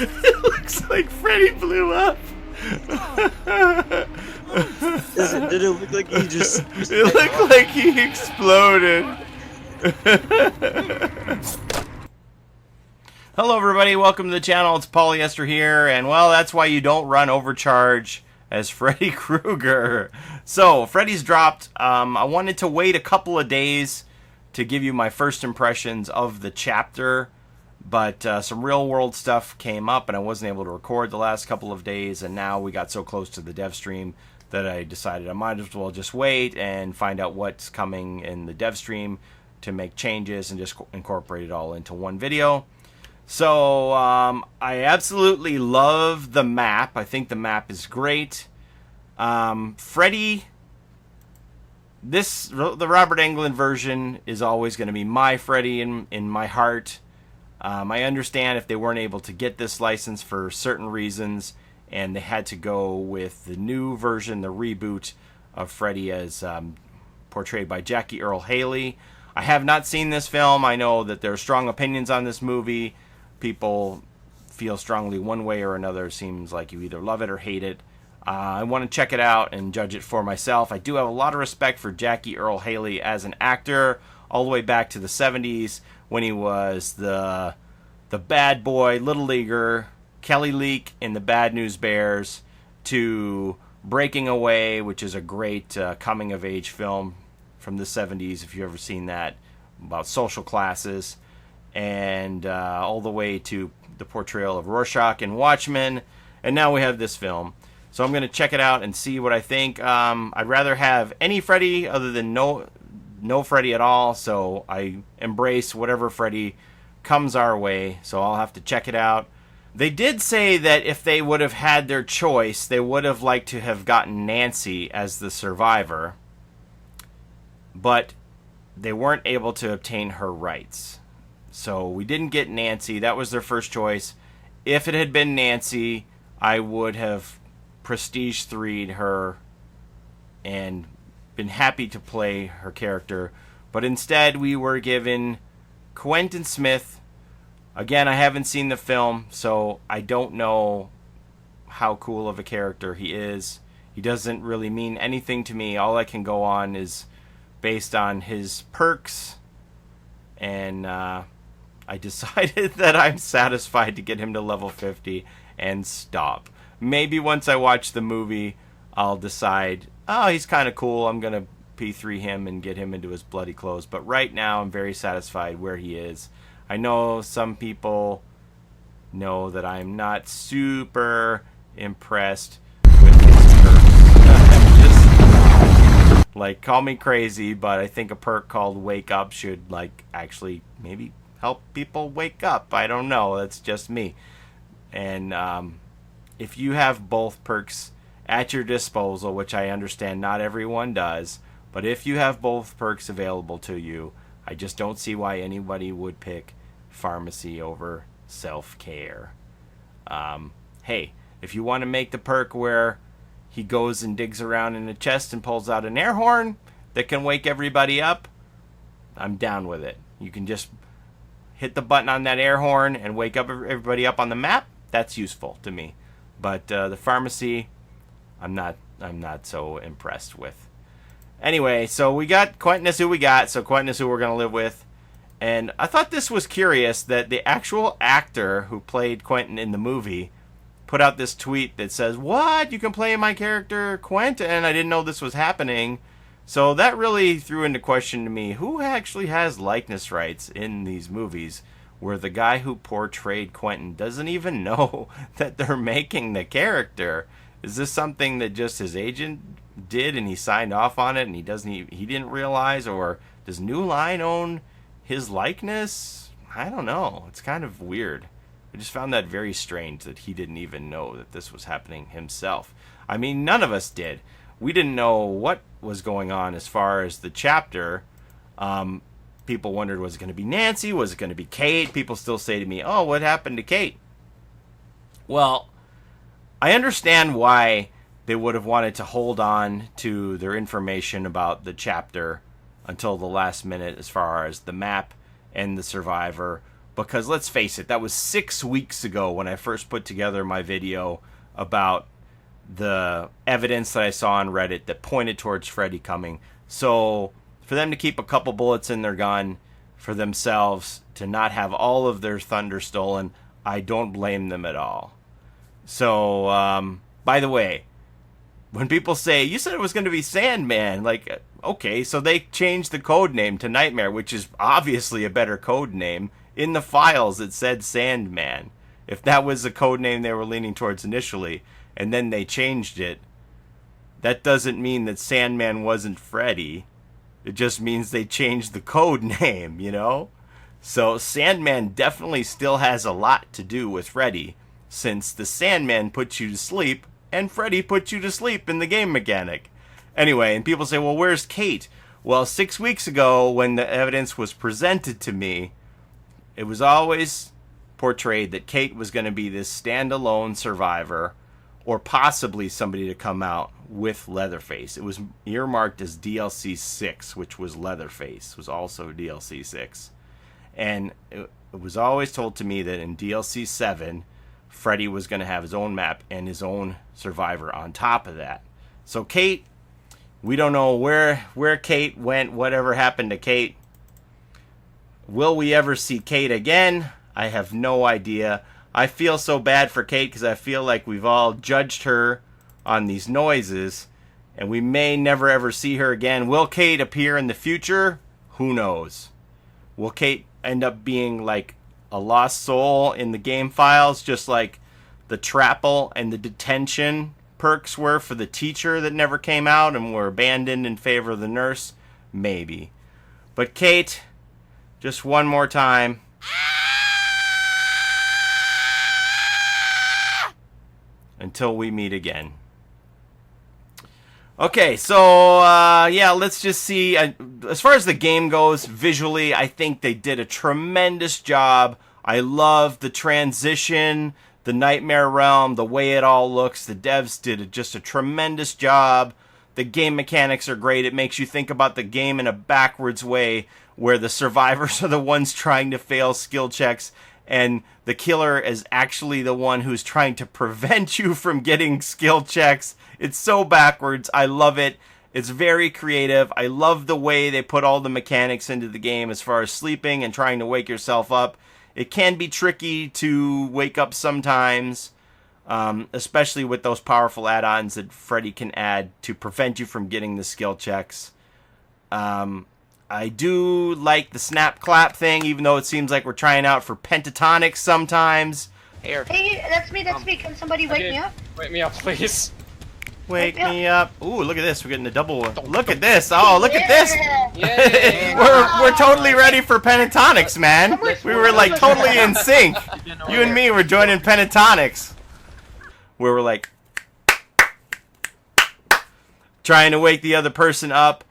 It looks like Freddie blew up. Did it look like he just... It looked like he exploded. Hello everybody, welcome to the channel. It's Paulie, Esther here, and well, that's why you don't run overcharge as Freddy Krueger. So, Freddy's dropped. I wanted to wait a couple of days to give you my first impressions of the chapter, but some real world stuff came up and I wasn't able to record the last couple of days, and now we got so close to the dev stream that I decided I might as well just wait and find out what's coming in the dev stream to make changes and just incorporate it all into one video. So, I absolutely love the map. I think the map is great. Freddie, the Robert Englund version is always going to be my Freddie in my heart. I understand if they weren't able to get this license for certain reasons, and they had to go with the new version, the reboot of Freddie as portrayed by Jackie Earle Haley. I have not seen this film. I know that there are strong opinions on this movie. People feel strongly one way or another. It seems like you either love it or hate it. I want to check it out and judge it for myself. I do have a lot of respect for Jackie Earle Haley as an actor, all the way back to the 70s when he was the bad boy, little leaguer, Kelly Leak in the Bad News Bears, to Breaking Away, which is a great coming-of-age film from the 70s, if you've ever seen that, about social classes, and all the way to the portrayal of Rorschach in Watchmen, and now we have this film. So I'm going to check it out and see what I think. I'd rather have any Freddy other than no Freddy at all, so I embrace whatever Freddy comes our way, so I'll have to check it out. They did say that if they would have had their choice, they would have liked to have gotten Nancy as the survivor, but they weren't able to obtain her rights. So we didn't get Nancy. That was their first choice. If it had been Nancy, I would have Prestige 3'd her and been happy to play her character. But instead, we were given Quentin Smith. Again, I haven't seen the film, so I don't know how cool of a character he is. He doesn't really mean anything to me. All I can go on is based on his perks, and I decided that I'm satisfied to get him to level 50 and stop. Maybe once I watch the movie, I'll decide, oh, he's kind of cool, I'm going to P3 him and get him into his bloody clothes. But right now, I'm very satisfied where he is. I know some people know that I'm not super impressed with his perks. Just, like, call me crazy, but I think a perk called Wake Up should, like, actually maybe help people wake up. I don't know. That's just me. And if you have both perks at your disposal, which I understand not everyone does, but if you have both perks available to you, I just don't see why anybody would pick pharmacy over self-care. Hey, if you want to make the perk where he goes and digs around in the chest and pulls out an air horn that can wake everybody up, I'm down with it. You can just hit the button on that air horn and wake up everybody up on the map. That's useful to me. But the pharmacy, I'm not so impressed with. Anyway, so we got Quentin is who we got, so Quentin is who we're going to live with. And I thought this was curious that the actual actor who played Quentin in the movie put out this tweet that says, "What? You can play my character Quentin? I didn't know this was happening." So that really threw into question to me, who actually has likeness rights in these movies where the guy who portrayed Quentin doesn't even know that they're making the character? Is this something that just his agent did and he signed off on it and he didn't realize? Or does New Line own his likeness? I don't know. It's kind of weird. I just found that very strange that he didn't even know that this was happening himself. I mean, none of us did. We didn't know what was going on as far as the chapter. People wondered, was it going to be Nancy? Was it going to be Kate? People still say to me, oh, what happened to Kate? Well, I understand why they would have wanted to hold on to their information about the chapter until the last minute as far as the map and the survivor. Because let's face it, that was 6 weeks ago when I first put together my video about the evidence that I saw on Reddit that pointed towards Freddy coming. So for them to keep a couple bullets in their gun for themselves, to not have all of their thunder stolen, I don't blame them at all. So, by the way, when people say, you said it was going to be Sandman, like, okay, so they changed the code name to Nightmare, which is obviously a better code name. In the files, it said Sandman. If that was the code name they were leaning towards initially, and then they changed it, that doesn't mean that Sandman wasn't Freddy. It just means they changed the code name, you know? So Sandman definitely still has a lot to do with Freddy, since the Sandman puts you to sleep, and Freddy puts you to sleep in the game mechanic. Anyway, and people say, well, where's Kate? Well, 6 weeks ago, when the evidence was presented to me, it was always portrayed that Kate was going to be this standalone survivor, or possibly somebody to come out with Leatherface. It was earmarked as DLC 6, which was Leatherface, was also DLC 6. And it was always told to me that in DLC 7, Freddy was going to have his own map and his own survivor on top of that. So Kate, we don't know where Kate went, whatever happened to Kate. Will we ever see Kate again? I have no idea. I feel so bad for Kate because I feel like we've all judged her on these noises, and we may never ever see her again. Will Kate appear in the future? Who knows? Will Kate end up being like a lost soul in the game files, just like the Trapple and the detention perks were for the teacher that never came out and were abandoned in favor of the nurse? Maybe. But Kate, just one more time. Until we meet again. Okay, so yeah, let's just see. As far as the game goes, visually, I think they did a tremendous job. I love the transition, the Nightmare Realm, the way it all looks. The devs did just a tremendous job. The game mechanics are great. It makes you think about the game in a backwards way, where the survivors are the ones trying to fail skill checks, and the killer is actually the one who's trying to prevent you from getting skill checks. It's so backwards. I love it. It's very creative. I love the way they put all the mechanics into the game as far as sleeping and trying to wake yourself up. It can be tricky to wake up sometimes, especially with those powerful add-ons that Freddy can add to prevent you from getting the skill checks. I do like the snap clap thing, even though it seems like we're trying out for pentatonics sometimes. Here. Hey, that's me. Can somebody wake me up? Wake me up, please. Wake me up. Ooh, look at this. We're getting a double. Look at this. Oh, look at this. Yay. we're totally ready for pentatonics, man. We were like totally in sync. You and me were joining pentatonics. We were like trying to wake the other person up.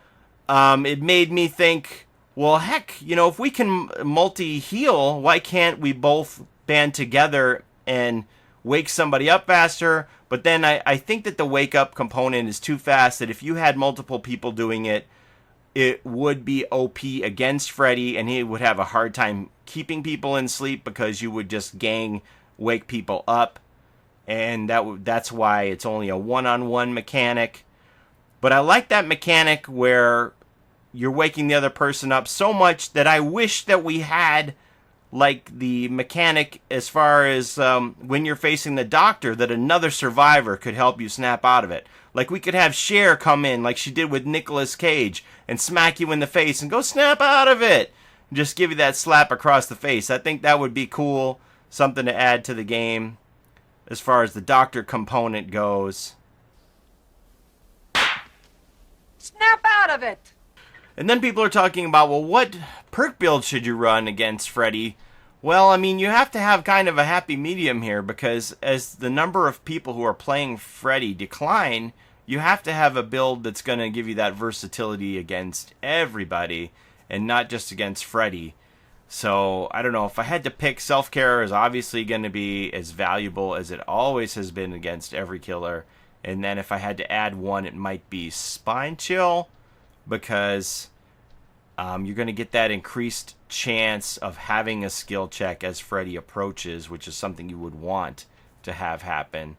It made me think, well, heck, you know, if we can multi-heal, why can't we both band together and wake somebody up faster? But then I think that the wake-up component is too fast, that if you had multiple people doing it, it would be OP against Freddy, and he would have a hard time keeping people in sleep because you would just gang wake people up. And that's why it's only a one-on-one mechanic. But I like that mechanic where you're waking the other person up so much that I wish that we had like the mechanic as far as when you're facing the doctor, that another survivor could help you snap out of it. Like we could have Cher come in like she did with Nicolas Cage and smack you in the face and go snap out of it. Just give you that slap across the face. I think that would be cool. Something to add to the game as far as the doctor component goes. Snap out of it! And then people are talking about, well, what perk build should you run against Freddy? Well, I mean, you have to have kind of a happy medium here, because as the number of people who are playing Freddy decline, you have to have a build that's going to give you that versatility against everybody and not just against Freddy. So, I don't know, if I had to pick, self-care is obviously going to be as valuable as it always has been against every killer, And then if I had to add one, it might be spine chill, because you're going to get that increased chance of having a skill check as Freddy approaches, which is something you would want to have happen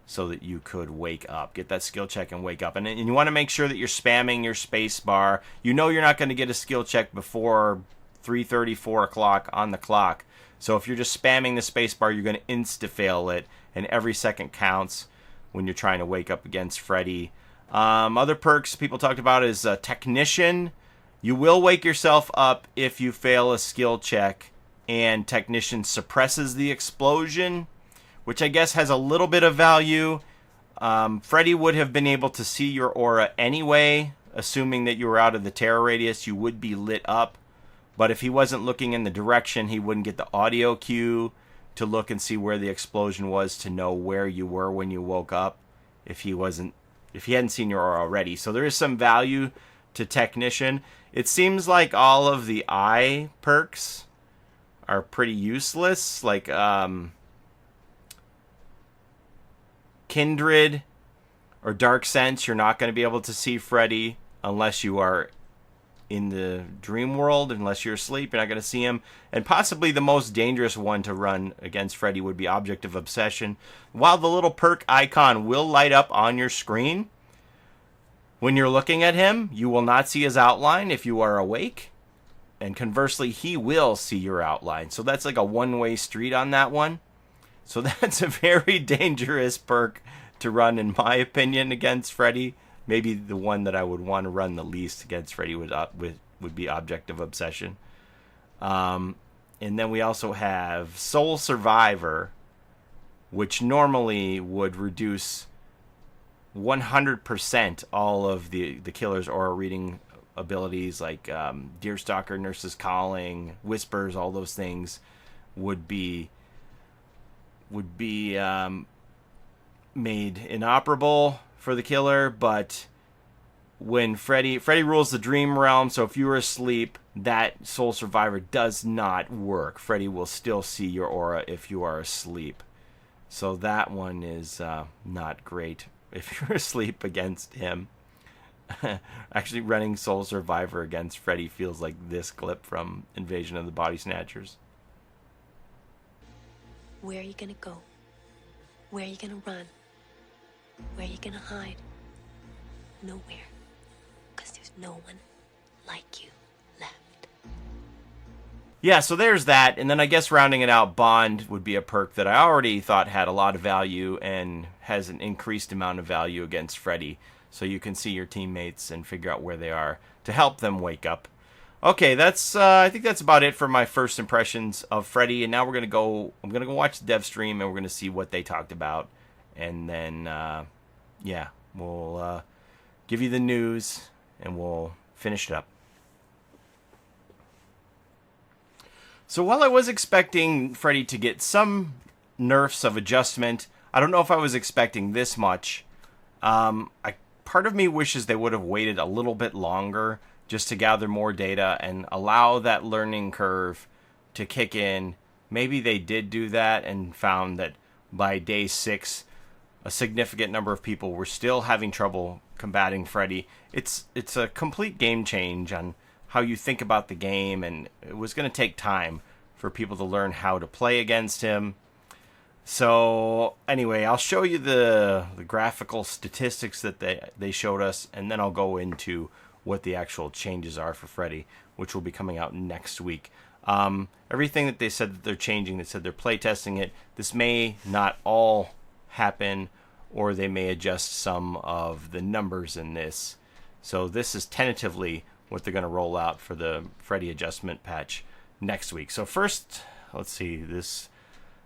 so that you could wake up. Get that skill check and wake up. And you want to make sure that you're spamming your space bar. You know you're not going to get a skill check before 3:30, 4 o'clock on the clock. So if you're just spamming the space bar, you're going to insta-fail it, and every second counts when you're trying to wake up against Freddy. Other perks people talked about is Technician. You will wake yourself up if you fail a skill check, and Technician suppresses the explosion, which I guess has a little bit of value. Freddy would have been able to see your aura anyway, assuming that you were out of the terror radius. You would be lit up, but if he wasn't looking in the direction, he wouldn't get the audio cue to look and see where the explosion was to know where you were when you woke up, if he hadn't seen your aura already. So there is some value to Technician. It seems like all of the eye perks are pretty useless, like Kindred or Dark Sense. You're not going to be able to see Freddy unless you are in the dream world. Unless you're asleep, you're not going to see him. And possibly the most dangerous one to run against Freddy would be Object of Obsession. While the little perk icon will light up on your screen, when you're looking at him, you will not see his outline if you are awake. And conversely, he will see your outline. So that's like a one-way street on that one. So that's a very dangerous perk to run, in my opinion, against Freddy. Maybe the one that I would want to run the least against Freddy would be Object of Obsession. And then we also have Soul Survivor, which normally would reduce 100% all of the killer's aura reading abilities, like Deerstalker, Nurse's Calling, Whispers, all those things would be made inoperable for the killer. But when Freddy rules the dream realm, so if you were asleep, that Soul Survivor does not work. Freddy will still see your aura if you are asleep. So that one is not great if you're asleep against him. Actually, running Soul Survivor against Freddy feels like this clip from Invasion of the Body Snatchers. Where are you gonna go? Where are you gonna run? Where are you gonna hide? Nowhere. Because there's no one like you left. Yeah, so there's that. And then I guess rounding it out, Bond would be a perk that I already thought had a lot of value and has an increased amount of value against Freddy. So you can see your teammates and figure out where they are to help them wake up. Okay, that's I think that's about it for my first impressions of Freddy. And now I'm gonna go watch the dev stream, and we're gonna see what they talked about, and then yeah, we'll give you the news and we'll finish it up. So while I was expecting Freddy to get some nerfs of adjustment, I don't know if I was expecting this much. Part of me wishes they would have waited a little bit longer just to gather more data and allow that learning curve to kick in. Maybe they did do that and found that by day 6, a significant number of people were still having trouble combating Freddy. It's a complete game change on how you think about the game, and it was going to take time for people to learn how to play against him. So anyway, I'll show you the graphical statistics that they showed us, and then I'll go into what the actual changes are for Freddy, which will be coming out next week. Everything that they said that they're changing, they said they're playtesting it. This may not all happen, or they may adjust some of the numbers in this. So this is tentatively what they're going to roll out for the Freddy adjustment patch next week. So first, let's see this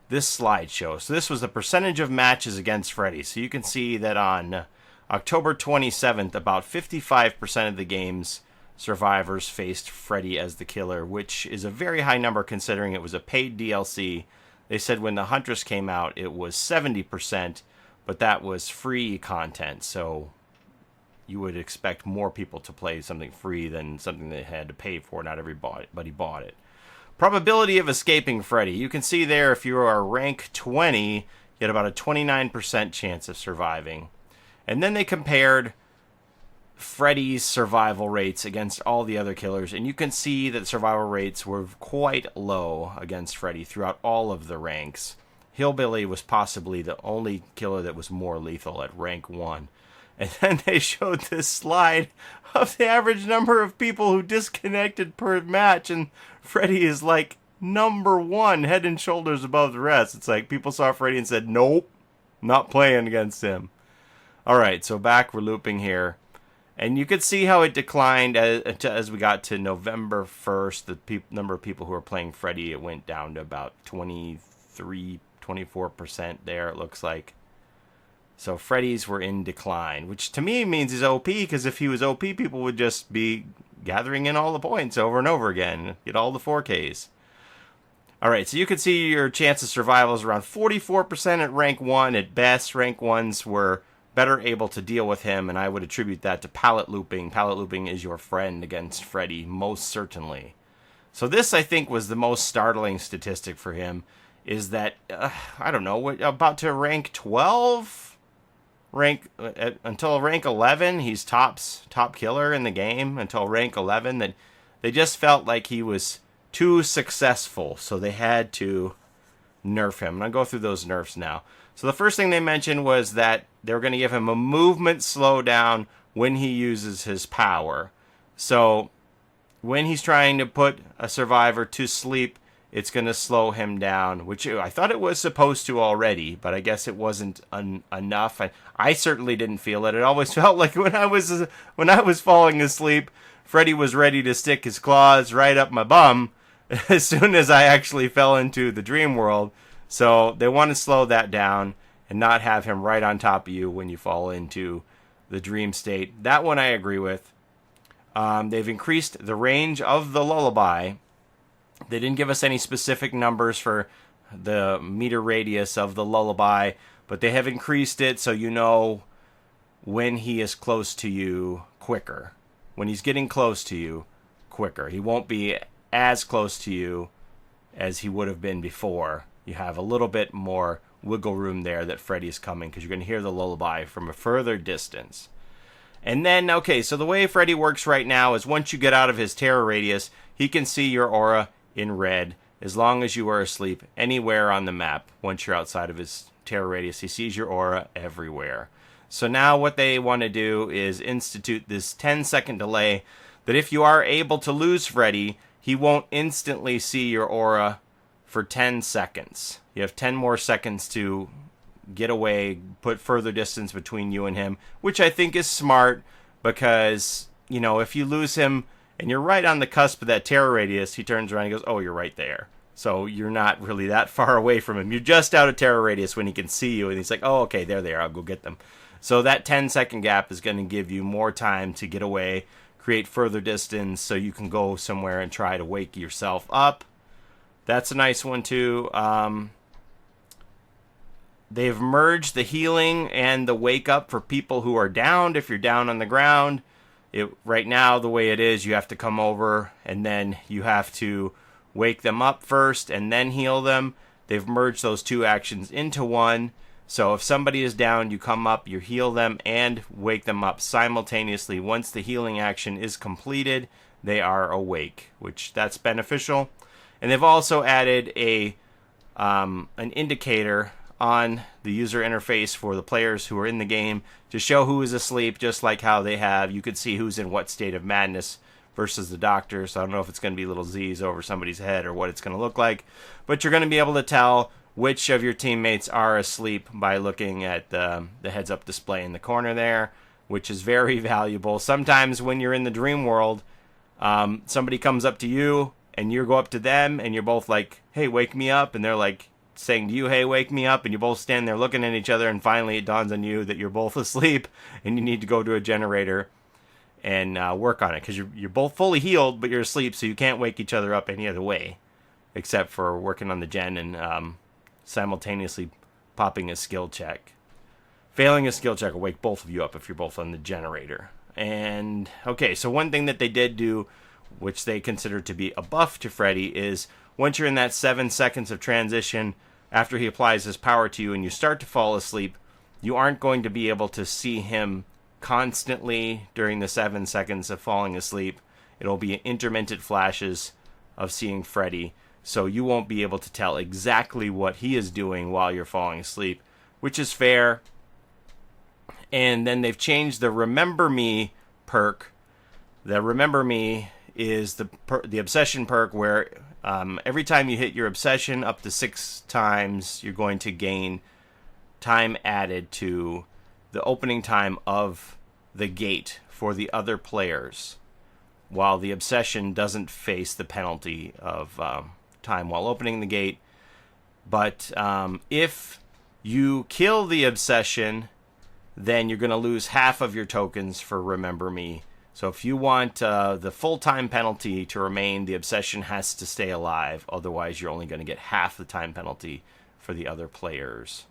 slideshow. So this was the percentage of matches against Freddy. So you can see that on October 27th, about 55% of the game's survivors faced Freddy as the killer, which is a very high number considering it was a paid DLC. They said when the Huntress came out, it was 70%, but that was free content. So you would expect more people to play something free than something they had to pay for. Not everybody bought it. Probability of escaping Freddy. You can see there if you are rank 20, you had about a 29% chance of surviving. And then they compared Freddy's survival rates against all the other killers, and you can see that survival rates were quite low against Freddy throughout all of the ranks. Hillbilly was possibly the only killer that was more lethal at rank 1. And then they showed this slide of the average number of people who disconnected per match, and Freddy is like number 1, head and shoulders above the rest. It's like people saw Freddy and said, nope, not playing against him. Alright, so back, we're looping here. And you could see how it declined as we got to November 1st. The number of people who were playing Freddy, it went down to about 24% there, it looks like. So Freddy's were in decline, which to me means he's OP, because if he was OP, people would just be gathering in all the points over and over again, get all the 4Ks. Alright, so you can see your chance of survival is around 44% at rank 1. At best, rank 1s were better able to deal with him, and I would attribute that to pallet looping. Pallet looping is your friend against Freddy, most certainly. So this, I think, was the most startling statistic for him, is that, I don't know, about to rank 12? Until rank 11, he's top killer in the game, until rank 11, that they just felt like he was too successful, so they had to nerf him. And I'll go through those nerfs now. So the first thing they mentioned was that they were going to give him a movement slowdown when he uses his power. So when he's trying to put a survivor to sleep, it's going to slow him down, which I thought it was supposed to already, but I guess it wasn't enough. I certainly didn't feel it. It always felt like when I was falling asleep, Freddy was ready to stick his claws right up my bum as soon as I actually fell into the dream world. So they want to slow that down and not have him right on top of you when you fall into the dream state. That one I agree with. They've increased the range of the lullaby. They didn't give us any specific numbers for the meter radius of the lullaby, but they have increased it so you know when he is close to you quicker. When he's getting close to you quicker. He won't be as close to you as he would have been before. You have a little bit more wiggle room there that Freddy's coming, because you're going to hear the lullaby from a further distance. And then, okay, so the way Freddy works right now is once you get out of his terror radius, he can see your aura in red as long as you are asleep anywhere on the map. Once you're outside of his terror radius, he sees your aura everywhere. So now what they want to do is institute this 10-second delay that if you are able to lose Freddy, he won't instantly see your aura for 10 seconds. You have 10 more seconds to get away, put further distance between you and him, which I think is smart because, you know, if you lose him and you're right on the cusp of that terror radius, he turns around and goes, oh, you're right there. So you're not really that far away from him. You're just out of terror radius when he can see you, and he's like, oh, okay, there they are, I'll go get them. So that 10-second gap is going to give you more time to get away, create further distance so you can go somewhere and try to wake yourself up. That's a nice one, too. They've merged the healing and the wake up for people who are downed. If you're down on the ground, right now, the way it is, you have to come over and then you have to wake them up first and then heal them. They've merged those two actions into one. So if somebody is down, you come up, you heal them, and wake them up simultaneously. Once the healing action is completed, they are awake, which that's beneficial. And they've also added an indicator on the user interface for the players who are in the game to show who is asleep, just like how they have. You could see who's in what state of madness versus the doctor. So I don't know if it's going to be little Z's over somebody's head or what it's going to look like. But you're going to be able to tell which of your teammates are asleep by looking at the heads-up display in the corner there, which is very valuable. Sometimes when you're in the dream world, somebody comes up to you and you go up to them and you're both like, hey, wake me up. And they're like saying to you, hey, wake me up. And you both stand there looking at each other. And finally it dawns on you that you're both asleep and you need to go to a generator and work on it. Because you're both fully healed, but you're asleep. So you can't wake each other up any other way except for working on the gen and simultaneously popping a skill check. Failing a skill check will wake both of you up if you're both on the generator. And, okay, so one thing that they did do, which they consider to be a buff to Freddy, is once you're in that 7 seconds of transition after he applies his power to you and you start to fall asleep, you aren't going to be able to see him constantly during the 7 seconds of falling asleep. It'll be intermittent flashes of seeing Freddy, so you won't be able to tell exactly what he is doing while you're falling asleep, which is fair. And then they've changed the Remember Me perk. The Remember Me is the obsession perk where every time you hit your obsession up to 6 times, you're going to gain time added to the opening time of the gate for the other players, while the obsession doesn't face the penalty of time while opening the gate. But if you kill the obsession, then you're going to lose half of your tokens for Remember Me. So if you want the full-time penalty to remain, the obsession has to stay alive. Otherwise, you're only going to get half the time penalty for the other players.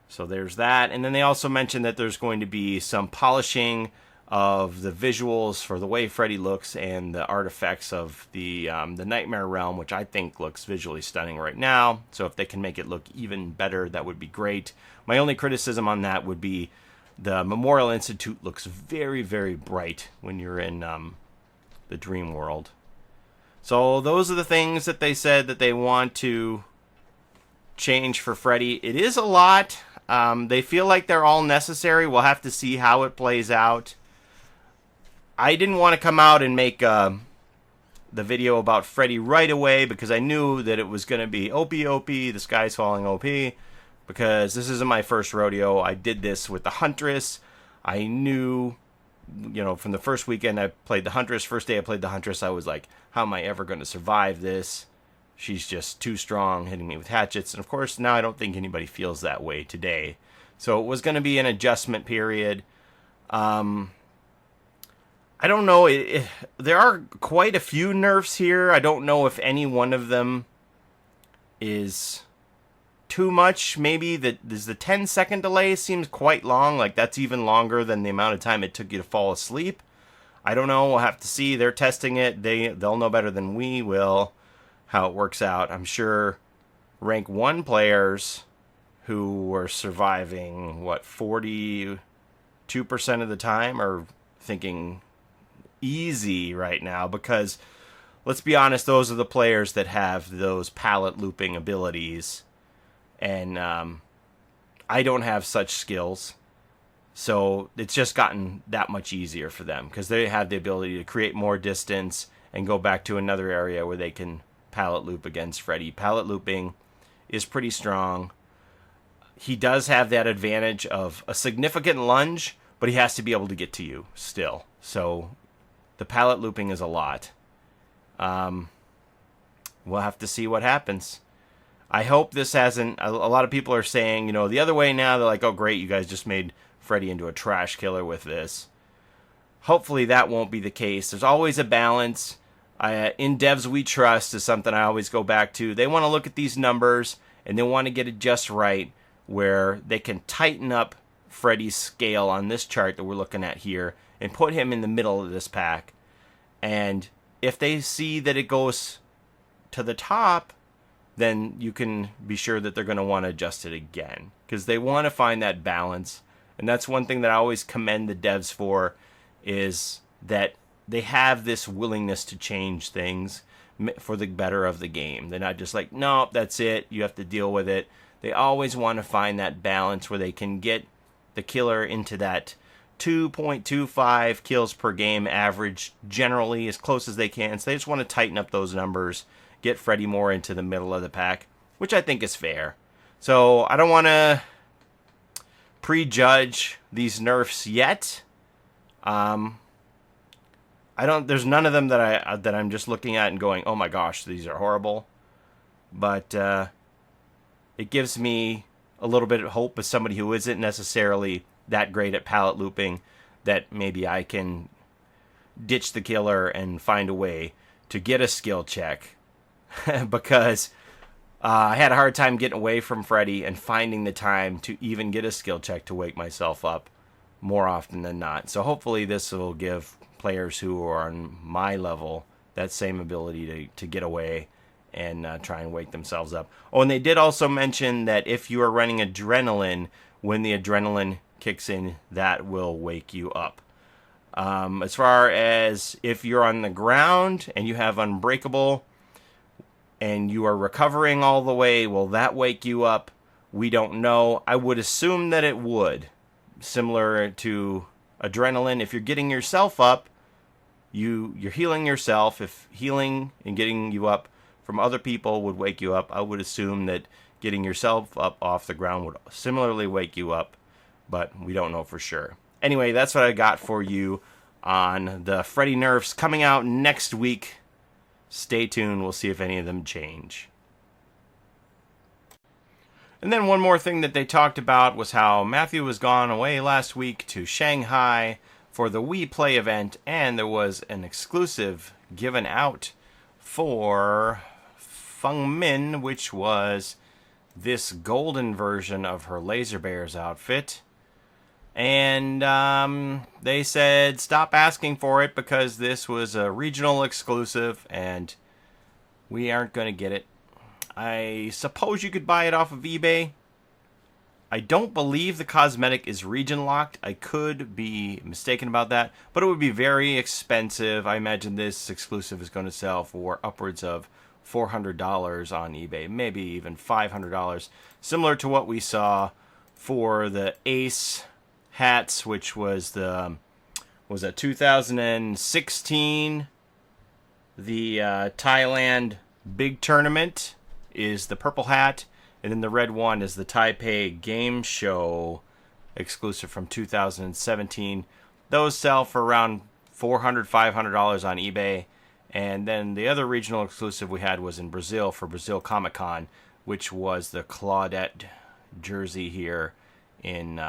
So there's that. And then they also mentioned that there's going to be some polishing of the visuals for the way Freddy looks and the artifacts of the Nightmare Realm, which I think looks visually stunning right now. So if they can make it look even better, that would be great. My only criticism on that would be the Memorial Institute looks very, very bright when you're in the dream world. So those are the things that they said that they want to change for Freddy. It is a lot. They feel like they're all necessary. We'll have to see how it plays out. I didn't want to come out and make the video about Freddy right away because I knew that it was going to be OP, the sky's falling OP, because this isn't my first rodeo. I did this with the Huntress. I knew, from the first weekend I played the Huntress, first day I played the Huntress, I was like, how am I ever going to survive this? She's just too strong, hitting me with hatchets. And of course, now I don't think anybody feels that way today. So it was going to be an adjustment period. I don't know. There are quite a few nerfs here. I don't know if any one of them is too much. Maybe the 10-second delay seems quite long. Like, that's even longer than the amount of time it took you to fall asleep. I don't know. We'll have to see. They're testing it. They'll know better than we will how it works out. I'm sure rank 1 players who were surviving, 42% of the time are thinking easy right now, because let's be honest, those are the players that have those palette looping abilities, and I don't have such skills, so it's just gotten that much easier for them because they have the ability to create more distance and go back to another area where they can palette loop against Freddy. Palette looping is pretty strong. He does have that advantage of a significant lunge, but he has to be able to get to you still. So the palette looping is a lot. We'll have to see what happens. I hope this hasn't... A lot of people are saying, the other way now. They're like, oh, great, you guys just made Freddy into a trash killer with this. Hopefully that won't be the case. There's always a balance. In Devs We Trust is something I always go back to. They want to look at these numbers, and they want to get it just right, where they can tighten up Freddy's scale on this chart that we're looking at here and put him in the middle of this pack. And if they see that it goes to the top, then you can be sure that they're going to want to adjust it again, because they want to find that balance. And that's one thing that I always commend the devs for, is that they have this willingness to change things for the better of the game. They're not just like, no, that's it, you have to deal with it. They always want to find that balance where they can get the killer into that 2.25 kills per game average, generally as close as they can. So they just want to tighten up those numbers, get Freddy more into the middle of the pack, which I think is fair. So I don't want to prejudge these nerfs yet. There's none of them that I'm just looking at and going, oh my gosh, these are horrible. But it gives me a little bit of hope as somebody who isn't necessarily that great at palette looping, that maybe I can ditch the killer and find a way to get a skill check. Because I had a hard time getting away from Freddy and finding the time to even get a skill check to wake myself up more often than not. So hopefully this will give players who are on my level that same ability to get away and try and wake themselves up. Oh, and they did also mention that if you are running adrenaline, when the adrenaline kicks in, that will wake you up. As far as if you're on the ground and you have Unbreakable and you are recovering all the way, will that wake you up? We don't know. I would assume that it would. Similar to adrenaline, if you're getting yourself up, you're healing yourself. If healing and getting you up from other people would wake you up, I would assume that getting yourself up off the ground would similarly wake you up, but we don't know for sure. Anyway, that's what I got for you on the Freddy nerfs coming out next week. Stay tuned. We'll see if any of them change. And then one more thing that they talked about was how Matthew was gone away last week to Shanghai for the We Play event, and there was an exclusive given out for Feng Min, which was this golden version of her Laser Bears outfit. And they said stop asking for it because this was a regional exclusive and we aren't going to get it. I suppose you could buy it off of eBay. I don't believe the cosmetic is region locked. I could be mistaken about that, but it would be very expensive. I imagine this exclusive is going to sell for upwards of $400 on eBay, maybe even $500, similar to what we saw for the Ace hats, which was the 2016 the Thailand big tournament is the purple hat, and then the red one is the Taipei game show exclusive from 2017. Those sell for around $400, $500 on eBay. And then the other regional exclusive we had was in Brazil for Brazil Comic Con, which was the Claudette jersey here in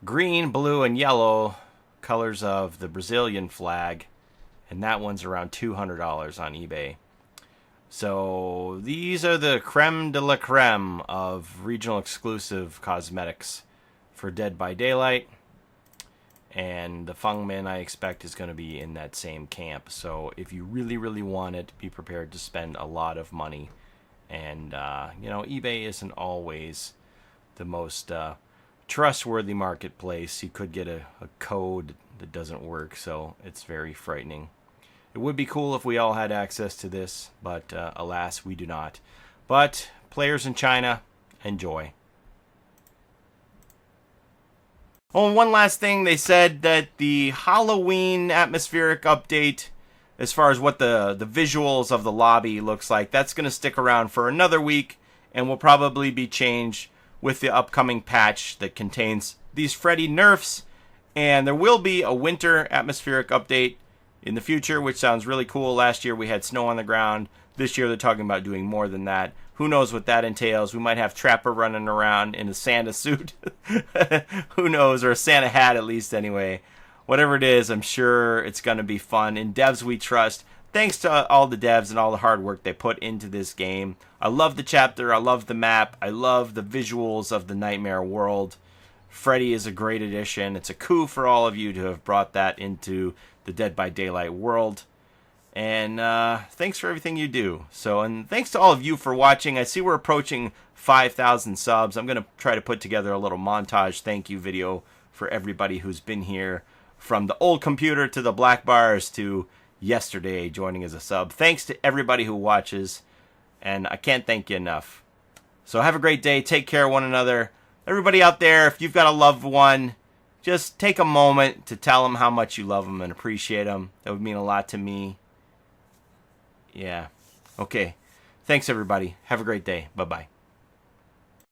green, blue, and yellow, colors of the Brazilian flag. And that one's around $200 on eBay. So these are the creme de la creme of regional exclusive cosmetics for Dead by Daylight. And the Feng Min, I expect, is going to be in that same camp. So if you really, really want it, be prepared to spend a lot of money. And, eBay isn't always the most trustworthy marketplace. You could get a code that doesn't work, so it's very frightening. It would be cool if we all had access to this, but alas, we do not. But players in China, enjoy. Oh, and one last thing, they said that the Halloween atmospheric update, as far as what the visuals of the lobby looks like, that's going to stick around for another week and will probably be changed with the upcoming patch that contains these Freddy nerfs. And there will be a winter atmospheric update in the future, which sounds really cool. Last year we had snow on the ground. This year they're talking about doing more than that. Who knows what that entails? We might have Trapper running around in a Santa suit. Who knows? Or a Santa hat, at least, anyway. Whatever it is, I'm sure it's going to be fun. In devs we trust. Thanks to all the devs and all the hard work they put into this game. I love the chapter. I love the map. I love the visuals of the Nightmare world. Freddy is a great addition. It's a coup for all of you to have brought that into the Dead by Daylight world. And thanks for everything you do. And thanks to all of you for watching. I see we're approaching 5,000 subs. I'm going to try to put together a little montage thank you video for everybody who's been here, from the old computer to the black bars to yesterday joining as a sub. Thanks to everybody who watches, and I can't thank you enough. So have a great day. Take care of one another. Everybody out there, if you've got a loved one, just take a moment to tell them how much you love them and appreciate them. That would mean a lot to me. Yeah. Okay. Thanks, everybody. Have a great day. Bye-bye.